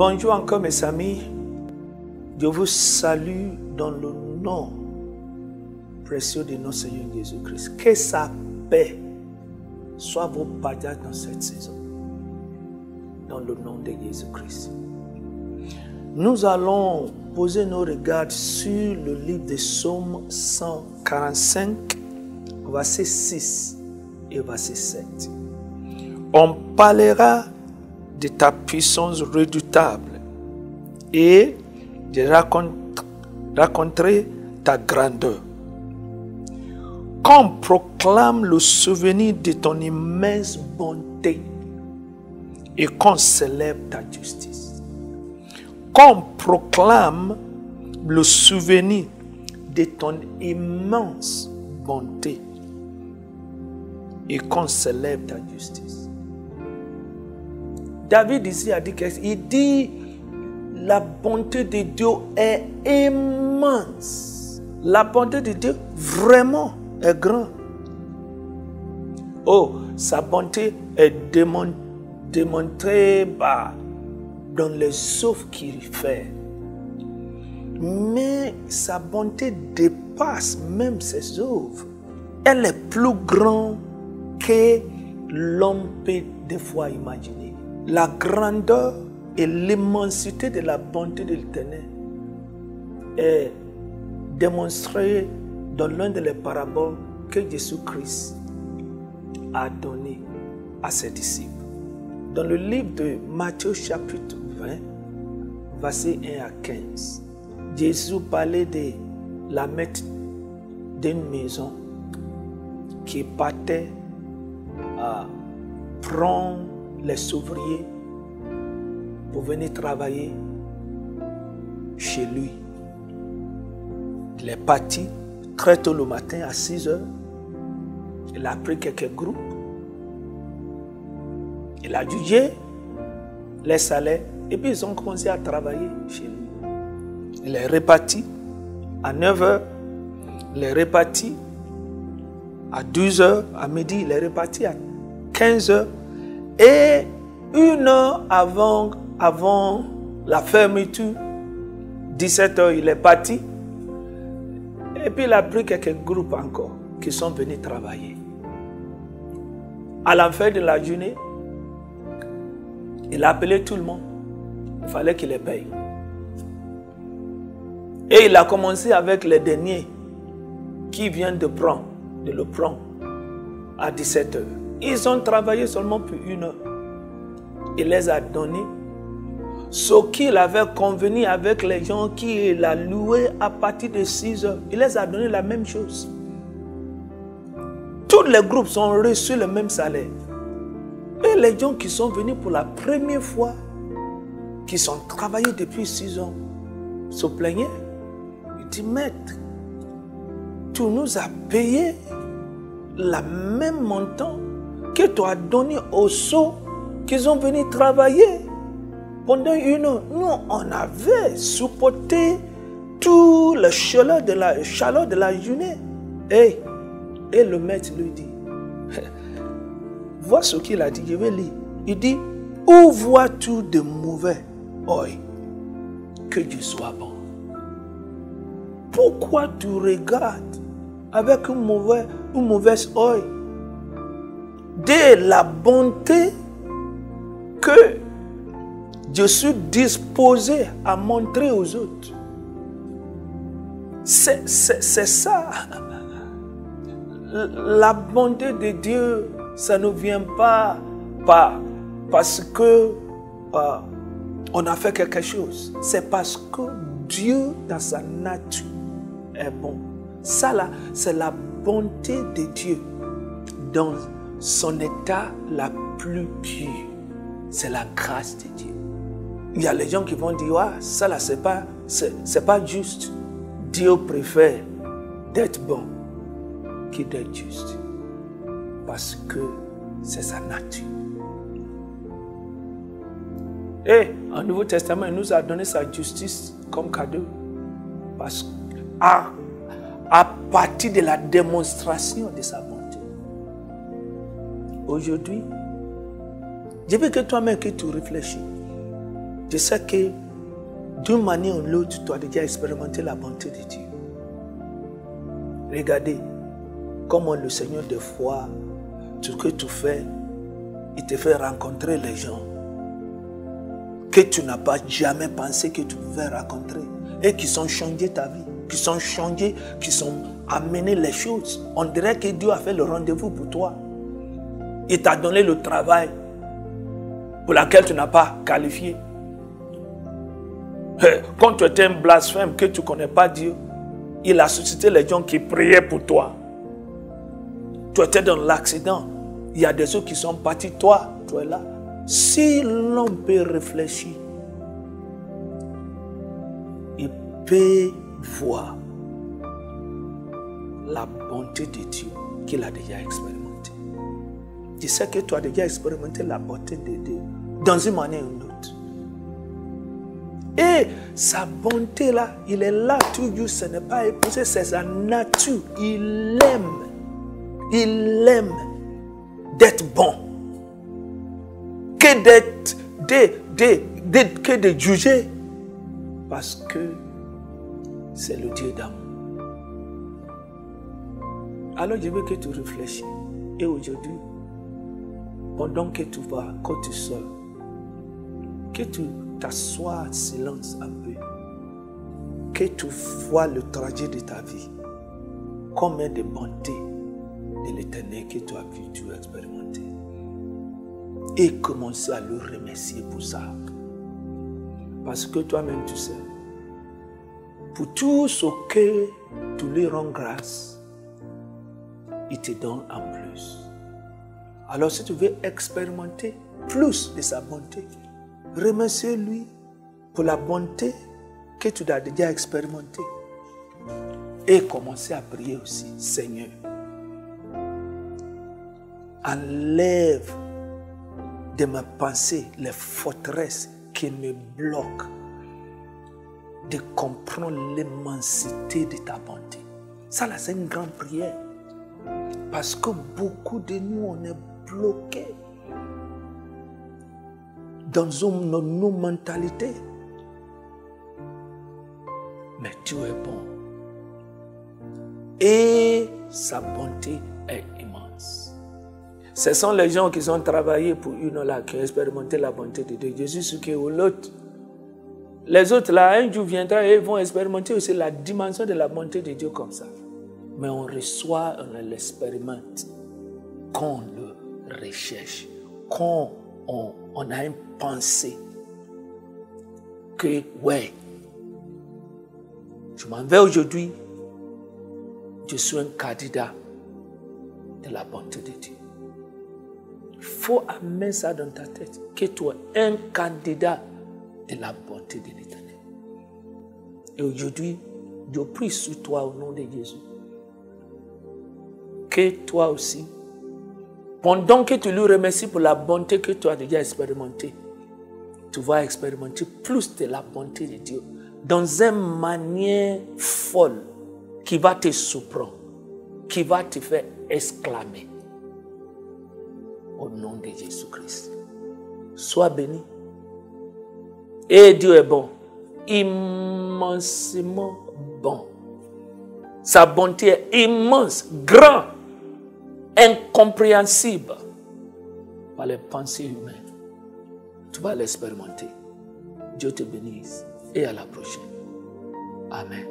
Bonjour encore mes amis, je vous salue dans le nom précieux de notre Seigneur Jésus-Christ. Que sa paix soit vos bagages dans cette saison, dans le nom de Jésus-Christ. Nous allons poser nos regards sur le livre des Psaumes 145, verset 6 et verset 7. On parlera de ta puissance redoutable et de raconter ta grandeur. Qu'on proclame le souvenir de ton immense bonté et qu'on célèbre ta justice. Qu'on proclame le souvenir de ton immense bonté et qu'on célèbre ta justice. David ici a dit qu'il dit la bonté de Dieu est immense. La bonté de Dieu vraiment est grande. Oh, sa bonté est démontrée dans les œuvres qu'il fait. Mais sa bonté dépasse même ses œuvres. Elle est plus grande que l'homme peut des fois imaginer. La grandeur et l'immensité de la bonté de l'Éternel est démontrée dans l'un des paraboles que Jésus-Christ a donné à ses disciples. Dans le livre de Matthieu chapitre 20, versets 1 à 15, Jésus parlait de la maître d'une maison qui partait à prendre les ouvriers pour venir travailler chez lui. Il est parti très tôt le matin à 6 heures. Il a pris quelques groupes. Il a jugé les salaires et puis ils ont commencé à travailler chez lui. Il est reparti à 9 heures. Il est reparti à 12 heures. À midi, il est reparti à 15 heures. Et 1 heure avant la fermeture, 17 heures, il est parti. Et puis il a pris quelques groupes encore qui sont venus travailler. À la fin de la journée, il a appelé tout le monde. Il fallait qu'il les paye. Et il a commencé avec les derniers qui viennent de le prendre à 17 heures. Ils ont travaillé seulement pour 1 heure. Il les a donnés ce qu'il avait convenu avec les gens qui l'a loué à partir de 6 heures. Il les a donné la même chose. Tous les groupes ont reçu le même salaire. Et les gens qui sont venus pour la première fois, qui sont travaillés depuis 6 ans, se plaignaient. Il dit, maître, tu nous as payé le même montant que tu as donné aux sots qu'ils ont venu travailler pendant 1 heure. Nous, on avait supporté tout le chaleur de la journée. Et le maître lui dit, vois ce qu'il a dit, je vais lire. Il dit, où vois-tu de mauvais œil que Dieu soit bon? Pourquoi tu regardes avec un mauvais œil de la bonté que je suis disposé à montrer aux autres? C'est ça. La bonté de Dieu, ça ne vient pas parce que on a fait quelque chose. C'est parce que Dieu, dans sa nature, est bon. Ça là, c'est la bonté de Dieu dans son état la plus pure. C'est la grâce de Dieu. Il y a les gens qui vont dire, ah, ça là, c'est pas juste. Dieu préfère d'être bon que d'être juste. Parce que c'est sa nature. Et en Nouveau Testament, il nous a donné sa justice comme cadeau. Parce qu'à partir de la démonstration de sa bonté. Aujourd'hui, je veux que toi-même que tu réfléchis. Je sais que d'une manière ou l'autre, tu as déjà expérimenté la bonté de Dieu. Regardez comment le Seigneur, des fois, ce que tu fais, il te fait rencontrer les gens que tu n'as pas jamais pensé que tu pouvais rencontrer et qui sont changés ta vie, qui sont changés, qui sont amenés les choses. On dirait que Dieu a fait le rendez-vous pour toi. Il t'a donné le travail pour lequel tu n'as pas qualifié. Quand tu étais un blasphème, que tu ne connais pas Dieu, il a suscité les gens qui priaient pour toi. Tu étais dans l'accident. Il y a des autres qui sont partis. Toi, tu es là. Si l'on peut réfléchir, il peut voir la bonté de Dieu qu'il a déjà expérimentée. Je sais que tu as déjà expérimenté la bonté de Dieu dans une manière ou une autre. Et sa bonté là, il est là toujours, ce n'est pas épousé, c'est sa nature. Il aime d'être bon. Que de juger. Parce que c'est le Dieu d'amour. Alors je veux que tu réfléchisses. Et aujourd'hui, pendant que tu vas, quand tu sors, que tu t'assois en silence un peu. Que tu vois le trajet de ta vie. Combien de bonté de l'Éternel que tu as vu, tu as expérimenté. Et commencer à le remercier pour ça. Parce que toi-même, tu sais, pour tout ce que tu lui rends grâce, il te donne en plus. Alors si tu veux expérimenter plus de sa bonté, remercie-lui pour la bonté que tu as déjà expérimentée. Et commencer à prier aussi, Seigneur, enlève de ma pensée les forteresses qui me bloquent de comprendre l'immensité de ta bonté. Ça là, c'est une grande prière. Parce que beaucoup de nous, on est bloqués dans nos mentalités. Mais Dieu est bon. Et sa bonté est immense. Ce sont les gens qui ont travaillé pour une là, qui ont expérimenté la bonté de Dieu. Jésus, ce qui est l'autre. Les autres là, un jour viendra et vont expérimenter aussi la dimension de la bonté de Dieu comme ça. Mais on reçoit, on l'expérimente quand on le recherche, quand on a une pensée que, ouais, je m'en vais aujourd'hui, je suis un candidat de la bonté de Dieu. Il faut amener ça dans ta tête, que tu es un candidat de la bonté de l'Éternel. Et aujourd'hui, je prie sur toi au nom de Jésus. Que toi aussi, pendant que tu lui remercies pour la bonté que tu as déjà expérimentée, tu vas expérimenter plus de la bonté de Dieu dans une manière folle qui va te surprendre, qui va te faire exclamer au nom de Jésus-Christ. Sois béni. Et Dieu est bon, immensément bon. Sa bonté est immense, grand, incompréhensible par les pensées humaines. Tu vas l'expérimenter. Dieu te bénisse et à la prochaine. Amen.